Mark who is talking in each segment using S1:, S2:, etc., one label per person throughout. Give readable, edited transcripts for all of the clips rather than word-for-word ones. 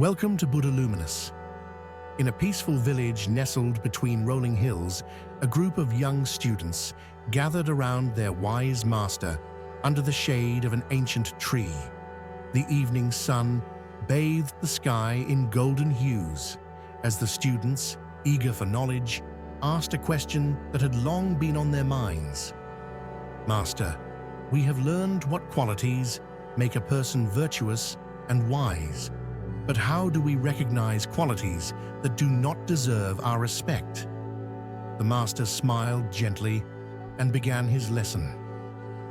S1: Welcome to BuddhaLuminous. In a peaceful village nestled between rolling hills, a group of young students gathered around their wise master under the shade of an ancient tree. The evening sun bathed the sky in golden hues as the students, eager for knowledge, asked a question that had long been on their minds. Master, we have learned what qualities make a person virtuous and wise. But how do we recognize qualities that do not deserve our respect? The master smiled gently and began his lesson.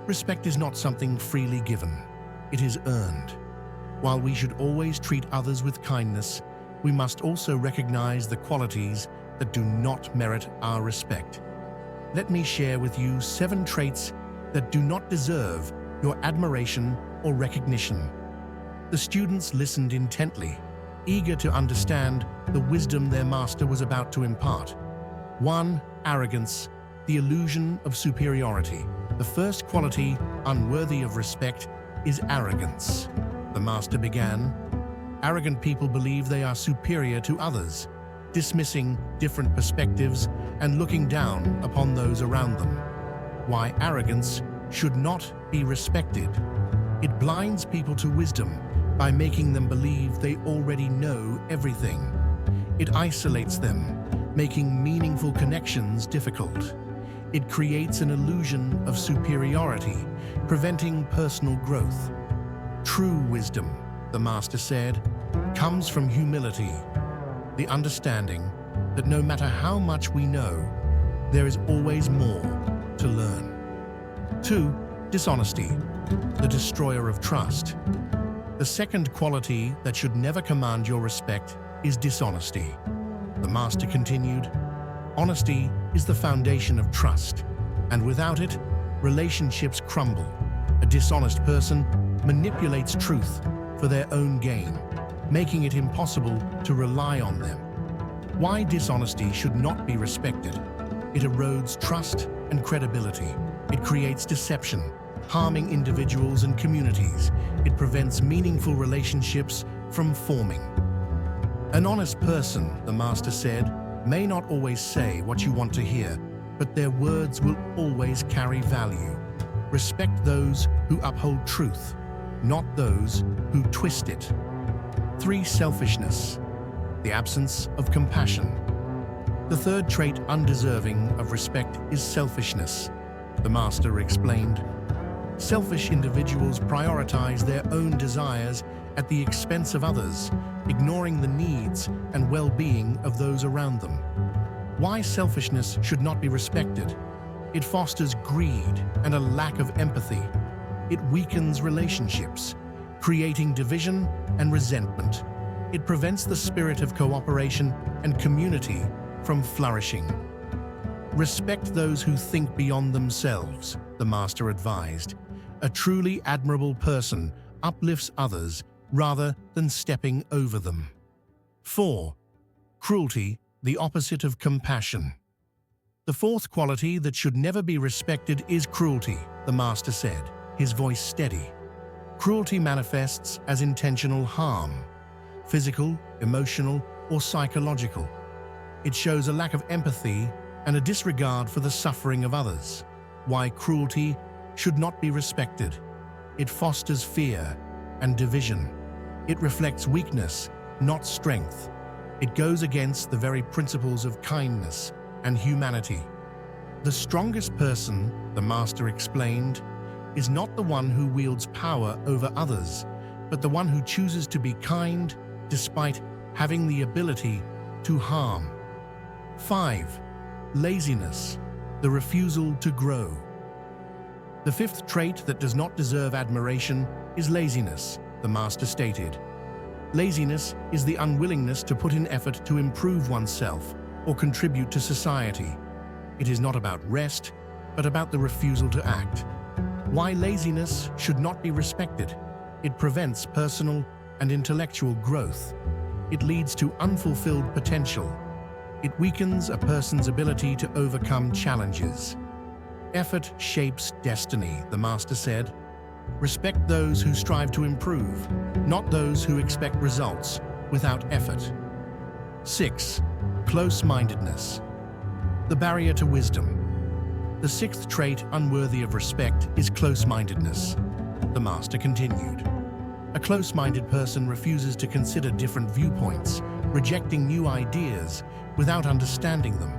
S1: Respect is not something freely given. It is earned. While we should always treat others with kindness, we must also recognize the qualities that do not merit our respect. Let me share with you 7 traits that do not deserve your admiration or recognition. The students listened intently, eager to understand the wisdom their master was about to impart. 1. Arrogance, the illusion of superiority. The first quality unworthy of respect is arrogance. The master began. Arrogant people believe they are superior to others, dismissing different perspectives and looking down upon those around them. Why arrogance should not be respected. It blinds people to wisdom by making them believe they already know everything. It isolates them, making meaningful connections difficult. It creates an illusion of superiority, preventing personal growth. True wisdom, the master said, comes from humility, the understanding that no matter how much we know, there is always more to learn. 2. Dishonesty, the destroyer of trust. The second quality that should never command your respect is dishonesty. The master continued, honesty is the foundation of trust, and without it, relationships crumble. A dishonest person manipulates truth for their own gain, making it impossible to rely on them. Why dishonesty should not be respected? It erodes trust and credibility. It creates deception, harming individuals and communities. It prevents meaningful relationships from forming. An honest person, the master said, may not always say what you want to hear, but their words will always carry value. Respect those who uphold truth, not those who twist it. 3. Selfishness, the absence of compassion. The third trait undeserving of respect is selfishness. The master explained, selfish individuals prioritize their own desires at the expense of others, ignoring the needs and well-being of those around them. Why selfishness should not be respected? It fosters greed and a lack of empathy. It weakens relationships, creating division and resentment. It prevents the spirit of cooperation and community from flourishing. Respect those who think beyond themselves, the master advised. A truly admirable person uplifts others rather than stepping over them. 4. Cruelty, the opposite of compassion. The fourth quality that should never be respected is cruelty, the master said, his voice steady. Cruelty manifests as intentional harm, physical, emotional, or psychological. It shows a lack of empathy and a disregard for the suffering of others. Why cruelty should not be respected. It fosters fear and division. It reflects weakness, not strength. It goes against the very principles of kindness and humanity. The strongest person, the master explained, is not the one who wields power over others, but the one who chooses to be kind despite having the ability to harm. 5. Laziness, the refusal to grow. The fifth trait that does not deserve admiration is laziness, the master stated. Laziness is the unwillingness to put in effort to improve oneself or contribute to society. It is not about rest, but about the refusal to act. Why laziness should not be respected? It prevents personal and intellectual growth. It leads to unfulfilled potential. It weakens a person's ability to overcome challenges. Effort shapes destiny, the master said. Respect those who strive to improve, not those who expect results without effort. 6. Close-mindedness. The barrier to wisdom. The sixth trait unworthy of respect is close-mindedness. The Master continued. A close-minded person refuses to consider different viewpoints, rejecting new ideas without understanding them.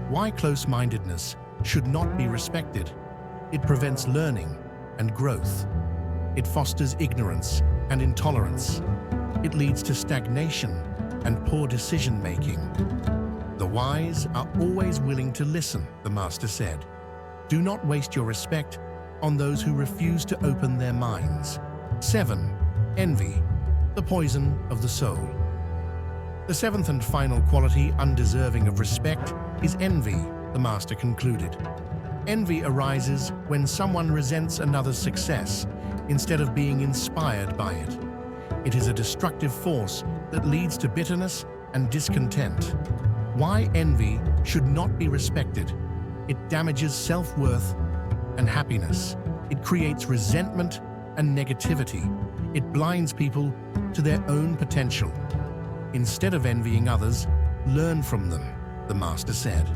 S1: Why close-mindedness should not be respected? It prevents learning and growth. It fosters ignorance and intolerance. It leads to stagnation and poor decision-making. The wise are always willing to listen, the Master said. Do not waste your respect on those who refuse to open their minds. 7. Envy, the poison of the soul. The seventh and final quality undeserving of respect is envy, the Master concluded. Envy arises when someone resents another's success instead of being inspired by it. It is a destructive force that leads to bitterness and discontent. Why envy should not be respected? It damages self-worth and happiness. It creates resentment and negativity. It blinds people to their own potential. Instead of envying others, learn from them, the Master said.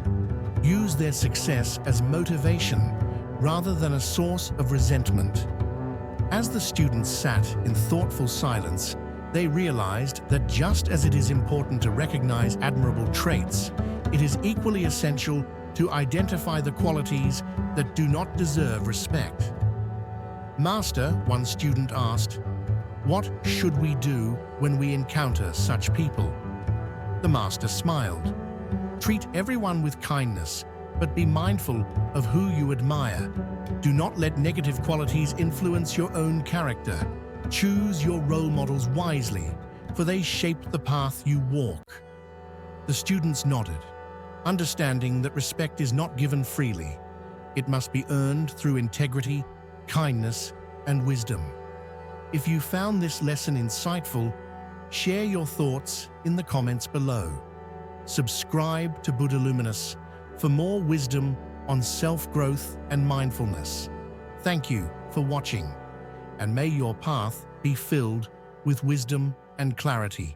S1: Use their success as motivation rather than a source of resentment. As the students sat in thoughtful silence, they realized that just as it is important to recognize admirable traits, it is equally essential to identify the qualities that do not deserve respect. Master, one student asked, "What should we do when we encounter such people?" The Master smiled. Treat everyone with kindness, but be mindful of who you admire. Do not let negative qualities influence your own character. Choose your role models wisely, for they shape the path you walk. The students nodded, understanding that respect is not given freely. It must be earned through integrity, kindness, and wisdom. If you found this lesson insightful, share your thoughts in the comments below. Subscribe to BuddhaLuminous for more wisdom on self-growth and mindfulness. Thank you for watching, and may your path be filled with wisdom and clarity.